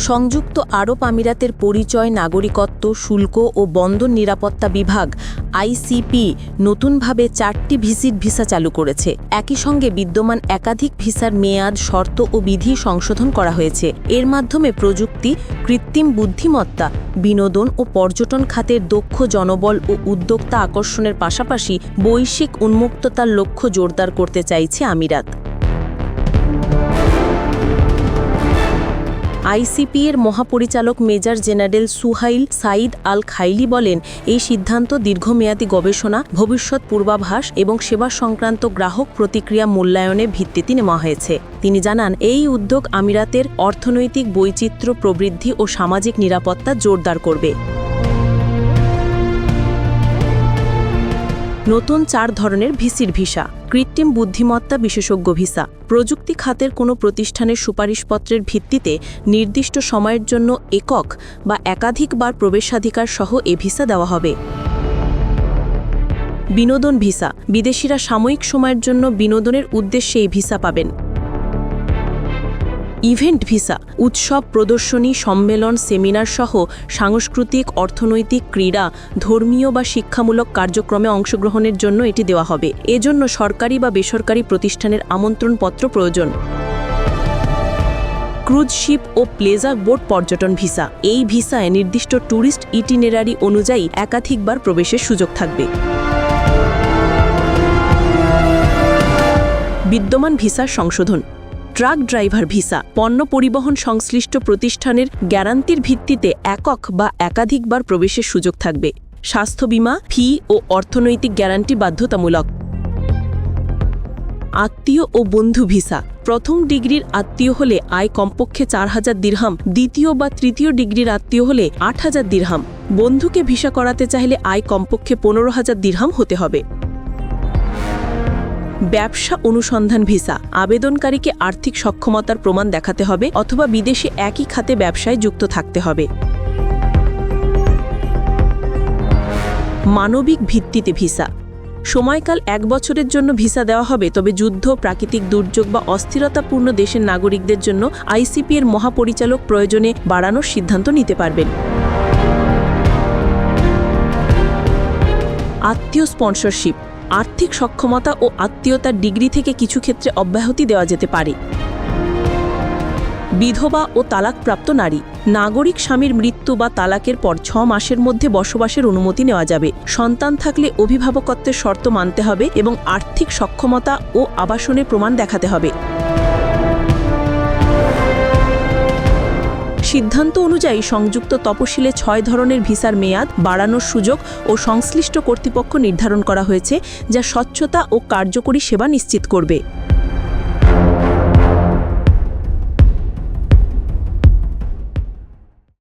সংযুক্ত আরব আমিরাতের পরিচয়, নাগরিকত্ব, শুল্ক ও বন্দর নিরাপত্তা বিভাগ আইসিপি নতুনভাবে 4টি ভিসা চালু করেছে। একই সঙ্গে বিদ্যমান একাধিক ভিসার মেয়াদ, শর্ত ও বিধি সংশোধন করা হয়েছে। এর মাধ্যমে প্রযুক্তি, কৃত্রিম বুদ্ধিমত্তা, বিনোদন ও পর্যটন খাতের দক্ষ জনবল ও উদ্যোক্তা আকর্ষণের পাশাপাশি বৈশ্বিক উন্মুক্ততার লক্ষ্য জোরদার করতে চাইছে আমিরাত। আইসিপি এর মহাপরিচালক মেজর জেনারেল সুহাইল সাইদ আল খাইলি বলেন, এই সিদ্ধান্ত দীর্ঘমেয়াদী গবেষণা, ভবিষ্যৎ পূর্বাভাস এবং সেবা সংক্রান্ত গ্রাহক প্রতিক্রিয়া মূল্যায়নের ভিত্তিতে নেওয়া হয়েছে। তিনি জানান, এই উদ্যোগ আমিরাতের অর্থনৈতিক বৈচিত্র্য প্রবৃদ্ধি ও সামাজিক নিরাপত্তা জোরদার করবে। নতুন 4 ধরনের ভিসা: কৃত্রিম বুদ্ধিমত্তা বিশেষজ্ঞ ভিসা। প্রযুক্তি খাতের কোনো প্রতিষ্ঠানের সুপারিশপত্রের ভিত্তিতে নির্দিষ্ট সময়ের জন্য একক বা একাধিকবার প্রবেশাধিকার সহ এ ভিসা দেওয়া হবে। বিনোদন ভিসা। বিদেশিরা সাময়িক সময়ের জন্য বিনোদনের উদ্দেশ্যে এই ভিসা পাবেন। Event visa. উৎসব, প্রদর্শনী, সম্মেলন, সেমিনার সহ সাংস্কৃতিক, অর্থনৈতিক, ক্রীড়া, ধর্মীয় বা শিক্ষামূলক কার্যক্রমে অংশগ্রহণের জন্য এটি দেওয়া হবে। এজন্য সরকারি বা বেসরকারি প্রতিষ্ঠানের আমন্ত্রণপত্র প্রয়োজন। ক্রুজ শিপ ও প্লেজার বোট পর্যটন ভিসা। এই ভিসায় নির্দিষ্ট ট্যুরিস্ট ইটিনারি অনুযায়ী একাধিকবার প্রবেশের সুযোগ থাকবে। বিদ্যমান ভিসার সংশোধন। Truck driver visa. পণ্য পরিবহন সংশ্লিষ্ট প্রতিষ্ঠানের গ্যারান্টির ভিত্তিতে একক বা একাধিকবার প্রবেশের সুযোগ থাকবে। স্বাস্থ্য বীমা, ফি ও অর্থনৈতিক গ্যারান্টি বাধ্যতামূলক। আত্মীয় ও বন্ধু ভিসা। প্রথম ডিগ্রির আত্মীয় হলে আয় কমপক্ষে 4000 দিরহাম, দ্বিতীয় বা তৃতীয় ডিগ্রির আত্মীয় হলে 8000 দিরহাম। বন্ধুকে ভিসা করাতে চাইলে আয় কমপক্ষে 15000 দিরহাম হতে হবে। ব্যবসা অনুসন্ধান ভিসা। আবেদনকারীকে আর্থিক সক্ষমতার প্রমাণ দেখাতে হবে অথবা বিদেশে একই খাতে ব্যবসায় যুক্ত থাকতে হবে। মানবিক ভিত্তিতে ভিসা। সময়কাল 1 বছরের জন্য ভিসা দেওয়া হবে, তবে যুদ্ধ, প্রাকৃতিক দুর্যোগ বা অস্থিরতাপূর্ণ দেশের নাগরিকদের জন্য আইসিপি এর মহাপরিচালক প্রয়োজনে বাড়ানোর সিদ্ধান্ত নিতে পারবেন। আত্মীয় স্পন্সরশিপ। আর্থিক সক্ষমতা ও আত্মীয়তার ডিগ্রি থেকে কিছু ক্ষেত্রে অব্যাহতি দেওয়া যেতে পারে। বিধবা ও তালাকপ্রাপ্ত নারী। নাগরিক স্বামীর মৃত্যু বা তালাকের পর 6 মাসের মধ্যে বসবাসের অনুমতি নেওয়া যাবে। সন্তান থাকলে অভিভাবকত্বের শর্ত মানতে হবে এবং আর্থিক সক্ষমতা ও আবাসনের প্রমাণ দেখাতে হবে। সিদ্ধান্ত অনুযায়ী সংযুক্ত তপশিলে 6 ধরনের ভিসার মেয়াদ বাড়ানোর সুযোগ ও সংশ্লিষ্ট কর্তৃপক্ষ নির্ধারণ করা হয়েছে, যা স্বচ্ছতা ও কার্যকরী সেবা নিশ্চিত করবে।